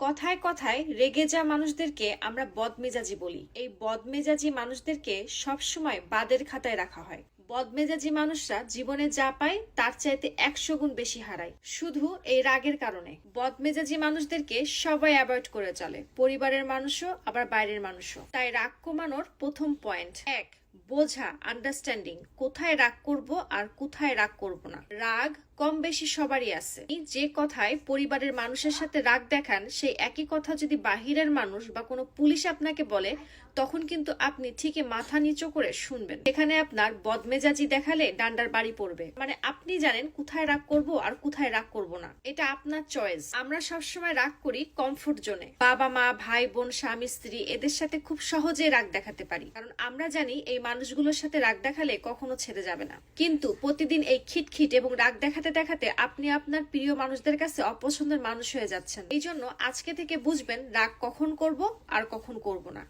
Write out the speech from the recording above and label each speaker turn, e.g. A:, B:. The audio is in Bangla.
A: কথায় কথায় রেগে যাওয়া মানুষদেরকে আমরা বদমেজাজি বলি। এই বদমেজাজি মানুষদেরকে সবসময় বাদের খাতায় রাখা হয়। বদমেজাজি মানুষরা জীবনে যা পায় তার চাইতে 100 গুণ বেশি হারায়, শুধু এই রাগের কারণে। বদমেজাজি মানুষদেরকে সবাই অ্যাভয়েড করে চলে, পরিবারের মানুষও আবার বাইরের মানুষও। তাই রাগ কমানোর প্রথম পয়েন্ট, এক, বোঝা, আন্ডারস্ট্যান্ডিং। কোথায় রাগ করব আর কোথায় রাগ করব না। রাগ কম বেশি সবারই আছে। যে কথায় পরিবারের মানুষের সাথে রাগ দেখান, সেই একই কথা যদি বাহিরের মানুষ বা কোনো পুলিশ আপনাকে বলে, তখন কিন্তু আপনি ঠিকই মাথা নিচু করে শুনবেন। এখানে আপনার বদমেজাজি দেখালে ডান্ডার বাড়ি পড়বে। মানে আপনি জানেন কোথায় রাগ করব আর কোথায় রাগ করব না, এটা আপনার চয়েস। আমরা সবসময় রাগ করি কমফোর্ট জোনে। বাবা মা, ভাই বোন, স্বামী স্ত্রী, এদের সাথে খুব সহজে রাগ দেখাতে পারি, কারণ আমরা জানি এই মানুষগুলোর সাথে রাগ দেখালে কখনো ছেড়ে যাবে না। কিন্তু প্রতিদিন এই খিটখিট এবং রাগ দেখাতে দেখাতে আপনি আপনার প্রিয় মানুষদের কাছে অপছন্দের মানুষ হয়ে যাচ্ছেন। এই জন্য আজকে থেকে বুঝবেন রাগ কখন করব আর কখন করব না।